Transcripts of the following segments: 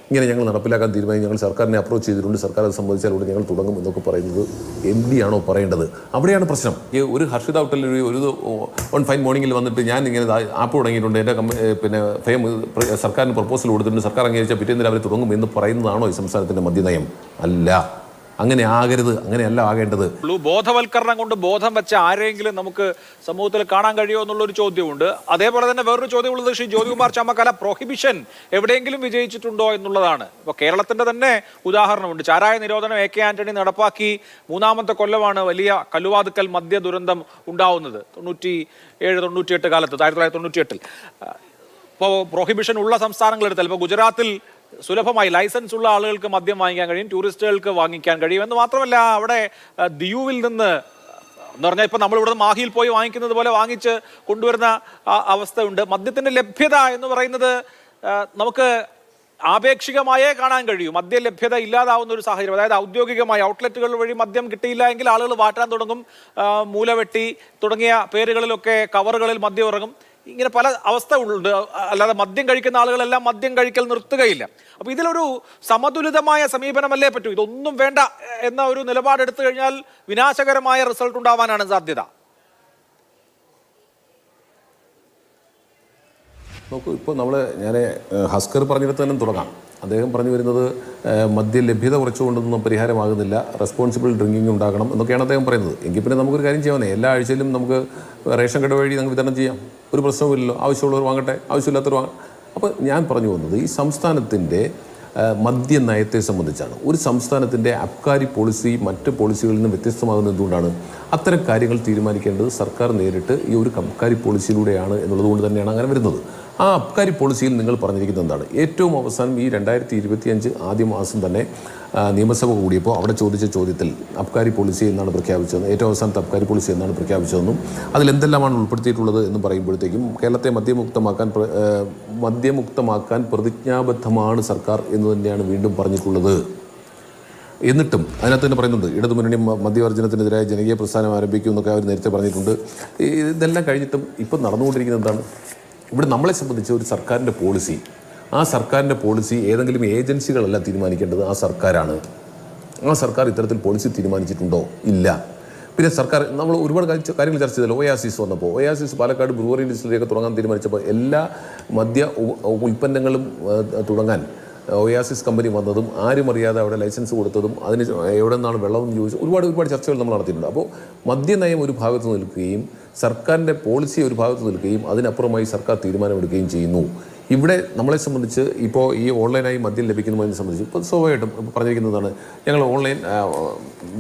ഇങ്ങനെ ഞങ്ങൾ നടപ്പിലാക്കാൻ തീരുമാനിച്ചു, ഞങ്ങൾ സർക്കാരിനെ അപ്രോച്ച് ചെയ്തിട്ടുണ്ട്, സർക്കാർ അത് സംബന്ധിച്ചാൽ ഇവിടെ ഞങ്ങൾ തുടങ്ങും എന്നൊക്കെ പറയുന്നത് MD ആണോ പറയേണ്ടത്? അവിടെയാണ് പ്രശ്നം. ഈ ഒരു ഹർഷിത ഹോട്ടലിൽ ഒരു ഓൺ ഫൈൻ മോർണിംഗിൽ വന്നിട്ട് ഞാൻ ഇങ്ങനെ ആപ്പ് തുടങ്ങിയിട്ടുണ്ട്, എൻ്റെ പിന്നെ ഫെയിം സർക്കാരിന് പ്രപ്പോസൽ കൊടുത്തിട്ടുണ്ട്, സർക്കാർ അംഗീകരിച്ചാൽ പിറ്റേന്ന് അവർ തുടങ്ങും എന്ന് പറയുന്നതാണോ ഈ സംസ്ഥാനത്തിൻ്റെ മദ്യനയം? അല്ല, അങ്ങനെ ആകരുത്, അങ്ങനെയല്ല ആകേണ്ടത്. ബോധവൽക്കരണം കൊണ്ട് ബോധം വെച്ച ആരെങ്കിലും നമുക്ക് സമൂഹത്തിൽ കാണാൻ കഴിയുമോ എന്നുള്ളൊരു ചോദ്യമുണ്ട്. അതേപോലെ തന്നെ വേറൊരു ചോദ്യമുള്ളത് ശ്രീ ജ്യോതികുമാർ ചമ്മക്കാല, പ്രൊഹിബിഷൻ എവിടെയെങ്കിലും വിജയിച്ചിട്ടുണ്ടോ എന്നുള്ളതാണ്. ഇപ്പോൾ കേരളത്തിന്റെ തന്നെ ഉദാഹരണമുണ്ട്. ചാരായ നിരോധനം AK ആന്റണി നടപ്പാക്കി 3ാമത്തെ കൊല്ലമാണ് വലിയ കല്ലുവാതുക്കൽ മദ്യ ദുരന്തം ഉണ്ടാവുന്നത്. 97-98 കാലത്ത്, 1998. ഇപ്പോൾ പ്രൊഹിബിഷൻ ഉള്ള സംസ്ഥാനങ്ങളെടുത്താൽ ഇപ്പോൾ ഗുജറാത്തിൽ സുലഭമായി ലൈസൻസ് ഉള്ള ആളുകൾക്ക് മദ്യം വാങ്ങിക്കാൻ കഴിയും, ടൂറിസ്റ്റുകൾക്ക് വാങ്ങിക്കാൻ കഴിയും എന്ന് മാത്രമല്ല അവിടെ ദിയുവിൽ നിന്ന് എന്ന് പറഞ്ഞാൽ ഇപ്പം നമ്മളിവിടെ മാഹിയിൽ പോയി വാങ്ങിക്കുന്നത് പോലെ വാങ്ങിച്ച് കൊണ്ടുവരുന്ന അവസ്ഥയുണ്ട്. മദ്യത്തിൻ്റെ ലഭ്യത എന്ന് പറയുന്നത് നമുക്ക് ആപേക്ഷികമായേ കാണാൻ കഴിയും. മദ്യ ലഭ്യത ഇല്ലാതാവുന്ന ഒരു സാഹചര്യം, അതായത് ഔദ്യോഗികമായ ഔട്ട്ലെറ്റുകൾ വഴി മദ്യം കിട്ടിയില്ല എങ്കിൽ ആളുകൾ വാറ്റാൻ തുടങ്ങും. മൂലവെട്ടി തുടങ്ങിയ പേരുകളിലൊക്കെ കവറുകളിൽ മദ്യം ഇറങ്ങും. ഇങ്ങനെ പല അവസ്ഥ ഉണ്ട്. അല്ലാതെ മദ്യം കഴിക്കുന്ന ആളുകളെല്ലാം മദ്യം കഴിക്കൽ നിർത്തുകയില്ല. അപ്പൊ ഇതിലൊരു സമതുലിതമായ സമീപനമല്ലേ പറ്റൂ. ഇതൊന്നും വേണ്ട എന്ന ഒരു നിലപാടെടുത്തു കഴിഞ്ഞാൽ വിനാശകരമായ റിസൾട്ട് ഉണ്ടാവാനാണ് സാധ്യത. നോക്കൂ, ഇപ്പോൾ ഞാൻ ഹസ്കർ പറഞ്ഞിടത്ത് തന്നെ തുടങ്ങാം. അദ്ദേഹം പറഞ്ഞു വരുന്നത് മദ്യ ലഭ്യത കുറച്ചുകൊണ്ടൊന്നും പരിഹാരമാകുന്നില്ല, റെസ്പോൺസിബിൾ ഡ്രിങ്കിങ് ഉണ്ടാകണം എന്നൊക്കെയാണ് അദ്ദേഹം പറയുന്നത്. എങ്കിൽ പിന്നെ നമുക്കൊരു കാര്യം ചെയ്യാവുന്നേ, എല്ലാ ആഴ്ചയിലും നമുക്ക് റേഷൻ കട വഴി നമുക്ക് വിതരണം ചെയ്യാം, ഒരു പ്രശ്നവുമില്ലല്ലോ. ആവശ്യമുള്ളവർ വാങ്ങട്ടെ, ആവശ്യമില്ലാത്തവർ വാങ്ങട്ടെ. അപ്പോൾ ഞാൻ പറഞ്ഞു പോകുന്നത് ഈ സംസ്ഥാനത്തിൻ്റെ മദ്യനയത്തെ സംബന്ധിച്ചാണ്. ഒരു സംസ്ഥാനത്തിൻ്റെ അബ്കാരി പോളിസി മറ്റ് പോളിസികളിൽ നിന്ന് വ്യത്യസ്തമാകുന്നത് എന്തുകൊണ്ടാണ്? അത്തരം കാര്യങ്ങൾ തീരുമാനിക്കേണ്ടത് സർക്കാർ നേരിട്ട് ഈ ഒരു അബ്കാരി പോളിസിയിലൂടെയാണ് എന്നുള്ളത് കൊണ്ട് തന്നെയാണ് അങ്ങനെ വരുന്നത്. ആ അബ്കാരി പോളിസിയിൽ നിങ്ങൾ പറഞ്ഞിരിക്കുന്നത് എന്താണ്? ഏറ്റവും അവസാനം ഈ 2025 ആദ്യ മാസം തന്നെ നിയമസഭ കൂടിയപ്പോൾ അവിടെ ചോദിച്ച ചോദ്യത്തിൽ അബ്കാരി പോളിസി എന്നാണ് പ്രഖ്യാപിച്ചത്, ഏറ്റവും അവസാനത്തെ അബ്കാരി പോളിസി എന്നാണ് പ്രഖ്യാപിച്ചതെന്നും അതിലെന്തെല്ലാമാണ് ഉൾപ്പെടുത്തിയിട്ടുള്ളത് എന്നും പറയുമ്പോഴത്തേക്കും കേരളത്തെ മദ്യമുക്തമാക്കാൻ പ്രതിജ്ഞാബദ്ധമാണ് സർക്കാർ എന്ന് തന്നെയാണ് വീണ്ടും പറഞ്ഞിട്ടുള്ളത്. എന്നിട്ടും അതിനകത്ത് തന്നെ പറയുന്നുണ്ട്, ഇടതുമുന്നണി മദ്യവർജനത്തിനെതിരായ ജനകീയ പ്രസ്ഥാനം ആരംഭിക്കും എന്നൊക്കെ അവർ നേരത്തെ പറഞ്ഞിട്ടുണ്ട്. ഇതെല്ലാം കഴിഞ്ഞിട്ടും ഇപ്പം നടന്നുകൊണ്ടിരിക്കുന്നത് എന്താണ്? ഇവിടെ നമ്മളെ സംബന്ധിച്ച് ഒരു സർക്കാരിൻ്റെ പോളിസി, ആ സർക്കാരിൻ്റെ പോളിസി ഏതെങ്കിലും ഏജൻസികളല്ല തീരുമാനിക്കേണ്ടത്, ആ സർക്കാരാണ്. ആ സർക്കാർ ഇത്തരത്തിൽ പോളിസി തീരുമാനിച്ചിട്ടുണ്ടോ? ഇല്ല. പിന്നെ സർക്കാർ നമ്മൾ ഒരുപാട് കാര്യങ്ങൾ ചർച്ച ചെയ്തല്ലോ. ഒയാസിസ് വന്നപ്പോൾ, ഒയാസിസ് പാലക്കാട് ബ്രൂവറി ലിസ്റ്റിലേക്ക് തുടങ്ങാൻ തീരുമാനിച്ചപ്പോൾ എല്ലാ മദ്യ ഉൽപ്പന്നങ്ങളും തുടങ്ങാൻ ഒയാസിസ് കമ്പനി വന്നതും ആരും അറിയാതെ അവിടെ ലൈസൻസ് കൊടുത്തതും അതിന് എവിടെ നിന്നാണ് വെള്ളമെന്ന് ചോദിച്ചു ഒരുപാട് ചർച്ചകൾ നമ്മൾ നടത്തിയിട്ടുണ്ട്. അപ്പോൾ മദ്യനയം ഒരു ഭാഗത്ത് നിൽക്കുകയും സർക്കാരിൻ്റെ പോളിസി ഒരു ഭാഗത്ത് നിൽക്കുകയും അതിനപ്പുറമായി സർക്കാർ തീരുമാനമെടുക്കുകയും ചെയ്യുന്നു. ഇവിടെ നമ്മളെ സംബന്ധിച്ച് ഇപ്പോൾ ഈ ഓൺലൈനായി മദ്യം ലഭിക്കുന്നതിനെ സംബന്ധിച്ച് ഇപ്പോൾ സ്വാഭാവികമായിട്ടും പറഞ്ഞിരിക്കുന്നതാണ്, ഞങ്ങൾ ഓൺലൈൻ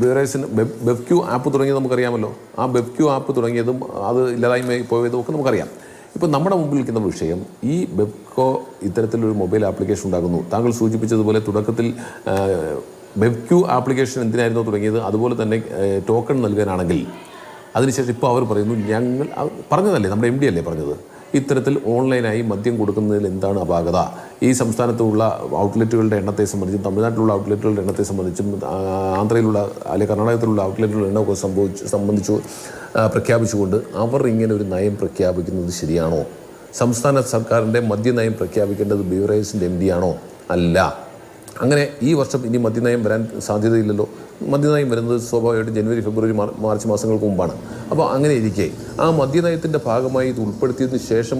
ബിവറേജിന് ബെവ്ക്യൂ ആപ്പ് തുടങ്ങിയത് നമുക്കറിയാമല്ലോ. ആ ബെവ്ക്യൂ ആപ്പ് തുടങ്ങിയതും അത് ഇല്ലാതായി പോയതും ഒക്കെ നമുക്കറിയാം. ഇപ്പോൾ നമ്മുടെ മുമ്പിൽ നിൽക്കുന്ന വിഷയം, ഈ ബെവ്കോ ഇത്തരത്തിലൊരു മൊബൈൽ ആപ്ലിക്കേഷൻ ഉണ്ടാക്കുന്നു. താങ്കൾ സൂചിപ്പിച്ചതുപോലെ തുടക്കത്തിൽ ബെവ്ക്യൂ ആപ്ലിക്കേഷൻ എന്തിനായിരുന്നു തുടങ്ങിയത്? അതുപോലെ തന്നെ ടോക്കൺ നൽകാനാണെങ്കിൽ അതിനുശേഷം ഇപ്പോൾ അവർ പറയുന്നു, ഞങ്ങൾ പറഞ്ഞതല്ലേ, നമ്മുടെ MD അല്ലേ പറഞ്ഞത്, ഇത്തരത്തിൽ ഓൺലൈനായി മദ്യം കൊടുക്കുന്നതിൽ എന്താണ് അപാകത? ഈ സംസ്ഥാനത്തുള്ള ഔട്ട്ലെറ്റുകളുടെ എണ്ണത്തെ സംബന്ധിച്ചും തമിഴ്നാട്ടിലുള്ള ഔട്ട്ലെറ്റുകളുടെ എണ്ണത്തെ സംബന്ധിച്ചും ആന്ധ്രയിലുള്ള അല്ലെങ്കിൽ കർണാടകത്തിലുള്ള ഔട്ട്ലെറ്റുകളുടെ എണ്ണമൊക്കെ സംബന്ധിച്ചു പ്രഖ്യാപിച്ചുകൊണ്ട് അവർ ഇങ്ങനെ ഒരു നയം പ്രഖ്യാപിക്കുന്നത് ശരിയാണോ? സംസ്ഥാന സർക്കാരിൻ്റെ മദ്യനയം പ്രഖ്യാപിക്കേണ്ടത് ബിവറേജിൻ്റെ MD ആണോ? അല്ല. അങ്ങനെ ഈ വർഷം ഇനി മദ്യനയം വരാൻ സാധ്യതയില്ലല്ലോ. മദ്യനയം വരുന്നത് സ്വാഭാവികമായിട്ടും ജനുവരി, ഫെബ്രുവരി, മാർച്ച് മാസങ്ങൾക്ക് മുമ്പാണ്. അപ്പോൾ അങ്ങനെ ഇരിക്കെ ആ മദ്യനയത്തിൻ്റെ ഭാഗമായി ഇത് ഉൾപ്പെടുത്തിയതിന് ശേഷം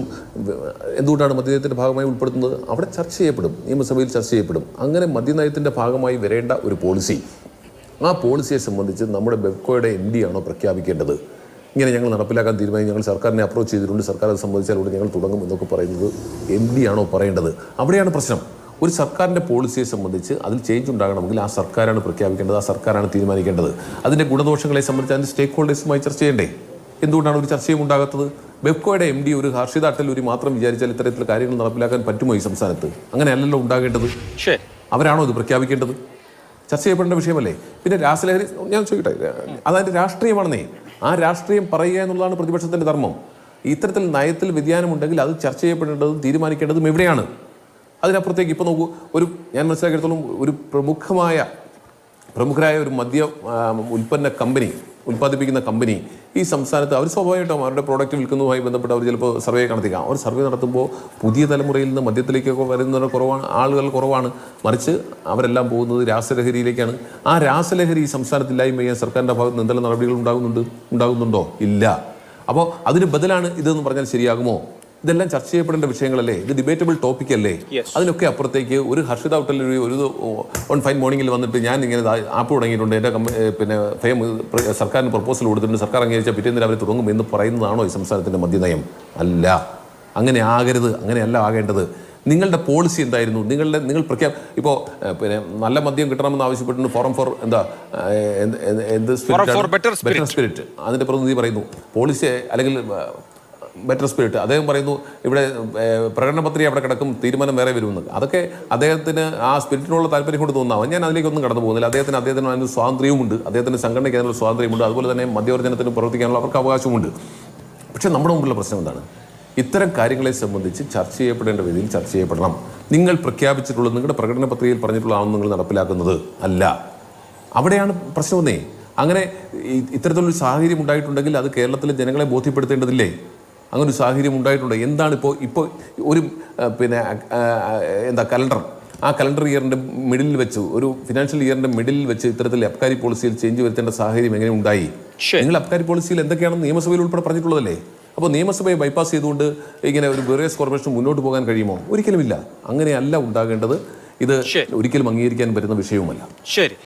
എന്തുകൊണ്ടാണ് മദ്യനയത്തിൻ്റെ ഭാഗമായി ഉൾപ്പെടുത്തുന്നത്? അവിടെ ചർച്ച ചെയ്യപ്പെടും, നിയമസഭയിൽ ചർച്ച ചെയ്യപ്പെടും. അങ്ങനെ മദ്യനയത്തിൻ്റെ ഭാഗമായി വരേണ്ട ഒരു പോളിസി, ആ പോളിസിയെ സംബന്ധിച്ച് നമ്മുടെ ബെവ്കോയുടെ MD ആണോ പ്രഖ്യാപിക്കേണ്ടത്? ഇങ്ങനെ ഞങ്ങൾ നടപ്പിലാക്കാൻ തീരുമാനിച്ചു, ഞങ്ങൾ സർക്കാരിനെ അപ്രോച്ച് ചെയ്തിട്ടുണ്ട്, സർക്കാർ അത് സംബന്ധിച്ചാൽ ഇവിടെ ഞങ്ങൾ തുടങ്ങും എന്നൊക്കെ പറയുന്നത് MD ആണോ പറയേണ്ടത്? അവിടെയാണ് പ്രശ്നം. ഒരു സർക്കാരിൻ്റെ പോളിസിയെ സംബന്ധിച്ച് അതിൽ ചേഞ്ച് ഉണ്ടാകണമെങ്കിൽ ആ സർക്കാരാണ് പ്രഖ്യാപിക്കേണ്ടത്, ആ സർക്കാരാണ് തീരുമാനിക്കേണ്ടത്. അതിൻ്റെ ഗുണദോഷങ്ങളെ സംബന്ധിച്ച് അതിൻ്റെ സ്റ്റേക്ക് ഹോൾഡേഴ്സുമായി ചർച്ച ചെയ്യണ്ടേ? എന്തുകൊണ്ടാണ് ഒരു ചർച്ചയും ഉണ്ടാകാത്തത്? ബെവ്കോയുടെ MD ഒരു ഹർഷിത അട്ടല്ലൂരി മാത്രം വിചാരിച്ചാൽ ഇത്തരത്തിലുള്ള കാര്യങ്ങൾ നടപ്പിലാക്കാൻ പറ്റുമോ ഈ സംസ്ഥാനത്ത്? അങ്ങനെയല്ലല്ലോ ഉണ്ടാകേണ്ടത്. അവരാണോ ഇത് പ്രഖ്യാപിക്കേണ്ടത്? ചർച്ച ചെയ്യപ്പെടേണ്ട വിഷയമല്ലേ? പിന്നെ രാസലഹരി ഞാൻ ചോദിക്കട്ടെ, അതതിൻ്റെ രാഷ്ട്രീയമാണെന്നേ. ആ രാഷ്ട്രീയം പറയുക എന്നുള്ളതാണ് പ്രതിപക്ഷത്തിൻ്റെ ധർമ്മം. ഇത്തരത്തിൽ നയത്തിൽ വ്യതിയാനമുണ്ടെങ്കിൽ അത് ചർച്ച ചെയ്യപ്പെടേണ്ടതും തീരുമാനിക്കേണ്ടതും എവിടെയാണ്? അതിനപ്പുറത്തേക്ക് ഇപ്പോൾ നോക്കൂ, ഞാൻ മനസ്സിലാക്കിയെടുത്തോളം ഒരു പ്രമുഖരായ ഒരു മദ്യ ഉൽപ്പന്ന കമ്പനി ഉൽപ്പാദിപ്പിക്കുന്ന കമ്പനി ഈ സംസ്ഥാനത്ത് അവർ സ്വാഭാവികമായിട്ടും അവരുടെ പ്രോഡക്റ്റ് വിൽക്കുന്നതുമായി ബന്ധപ്പെട്ട് അവർ ചിലപ്പോൾ സർവേ നടത്തിക്കാം. അവർ സർവേ നടത്തുമ്പോൾ പുതിയ തലമുറയിൽ നിന്ന് മദ്യത്തിലേക്കൊക്കെ വരുന്നത് കുറവാണ്, ആളുകൾ കുറവാണ്. മറിച്ച് അവരെല്ലാം പോകുന്നത് രാസലഹരിയിലേക്കാണ്. ആ രാസലഹരി ഈ സംസ്ഥാനത്തില്ലായ്മ ചെയ്യാൻ സർക്കാരിൻ്റെ ഭാഗത്ത് നിന്ന് എന്തെല്ലാം നടപടികൾ ഉണ്ടാകുന്നുണ്ടോ? ഇല്ല. അപ്പോൾ അതിന് ബദലാണ് ഇതെന്ന് പറഞ്ഞാൽ ശരിയാകുമോ? ഇതെല്ലാം ചർച്ച ചെയ്യപ്പെടേണ്ട വിഷയങ്ങളല്ലേ? ഇത് ഡിബേറ്റബിൾ ടോപ്പിക് അല്ലേ? അതിനൊക്കെ അപ്പുറത്തേക്ക് ഒരു ഹർഷിത ഹോട്ടലിൽ ഒരു ഓൺ ഫൈൻ മോർണിംഗിൽ വന്നിട്ട് ഞാൻ ഇങ്ങനെ ആപ്പ് തുടങ്ങിയിട്ടുണ്ട്, എൻ്റെ പിന്നെ ഫെയിം സർക്കാരിന് പ്രപ്പോസൽ കൊടുത്തിട്ടുണ്ട്, സർക്കാർ അംഗീകരിച്ച പിറ്റേന്ന് അവർ തുടങ്ങും എന്ന് പറയുന്നതാണോ ഈ സംസ്ഥാനത്തിൻ്റെ മദ്യനയം? അല്ല, അങ്ങനെ ആകരുത്, അങ്ങനെയല്ല ആകേണ്ടത്. നിങ്ങളുടെ പോളിസി എന്തായിരുന്നു? നിങ്ങൾ ഇപ്പോൾ പിന്നെ നല്ല മദ്യം കിട്ടണമെന്ന് ആവശ്യപ്പെട്ടിട്ടുണ്ട് ഫോറം ഫോർ ബെറ്റർ സ്പിരിറ്റ് അതിൻ്റെ പ്രതിനിധി പറയുന്നു. പോളിസി അല്ലെങ്കിൽ ബെറ്റർ സ്പിരിറ്റ് അദ്ദേഹം പറയുന്നു ഇവിടെ പ്രകടന പത്രിക അവിടെ കിടക്കും, തീരുമാനം വേറെ വരുമെന്ന്. അതൊക്കെ അദ്ദേഹത്തിന് ആ സ്പിരിറ്റിനുള്ള താല്പര്യം കൊണ്ട് തോന്നാവും. ഞാൻ അതിലേക്കൊന്നും കടന്നു പോകുന്നില്ല. അദ്ദേഹത്തിന് അതിന് സ്വാതന്ത്ര്യവുമുണ്ട്, അദ്ദേഹത്തിൻ്റെ സംഘടനയ്ക്ക് അതിനുള്ള സ്വാതന്ത്ര്യമുണ്ട്, അതുപോലെ തന്നെ മദ്യവർജനത്തിന് പ്രവർത്തിക്കാനുള്ള അവർക്ക് അവകാശമുണ്ട്. പക്ഷേ നമ്മുടെ മുമ്പിലുള്ള പ്രശ്നം എന്താണ്? ഇത്തരം കാര്യങ്ങളെ സംബന്ധിച്ച് ചർച്ച ചെയ്യപ്പെടേണ്ട രീതിയിൽ ചർച്ച ചെയ്യപ്പെടണം. നിങ്ങൾ പ്രഖ്യാപിച്ചിട്ടുള്ളത്, നിങ്ങളുടെ പ്രകടന പത്രികയിൽ പറഞ്ഞിട്ടുള്ളതാണ് നിങ്ങൾ നടപ്പിലാക്കുന്നത് അല്ല. അവിടെയാണ് പ്രശ്നമെന്നേ. അങ്ങനെ ഇത്തരത്തിലൊരു സാഹചര്യം ഉണ്ടായിട്ടുണ്ടെങ്കിൽ അത് കേരളത്തിലെ ജനങ്ങളെ ബോധ്യപ്പെടുത്തേണ്ടതില്ലേ? അങ്ങനെ ഒരു സാഹചര്യം ഉണ്ടായിട്ടുണ്ട്. എന്താണ് ഇപ്പോൾ ഒരു പിന്നെ കലണ്ടർ, ആ കലണ്ടർ ഇയറിൻ്റെ മിഡിലിൽ വെച്ച്, ഒരു ഫിനാൻഷ്യൽ ഇയറിൻ്റെ മിഡിലിൽ വെച്ച് ഇത്തരത്തിൽ അബ്കാരി പോളിസിയിൽ ചേഞ്ച് വരുത്തേണ്ട സാഹചര്യം എങ്ങനെ ഉണ്ടായി? നിങ്ങൾ അബ്കാരി പോളിസിയിൽ എന്തൊക്കെയാണെന്ന് നിയമസഭയിൽ ഉൾപ്പെടെ പറഞ്ഞിട്ടുള്ളതല്ലേ? അപ്പോൾ നിയമസഭയെ ബൈപ്പാസ് ചെയ്തുകൊണ്ട് ഇങ്ങനെ ഒരു ബെറിയസ് കോർപ്പറേഷൻ മുന്നോട്ട് പോകാൻ കഴിയുമോ? ഒരിക്കലുമില്ല. അങ്ങനെയല്ല ഉണ്ടാകേണ്ടത്. ഇത് ഒരിക്കലും അംഗീകരിക്കാൻ പറ്റുന്ന വിഷയവുമല്ല. ശരി.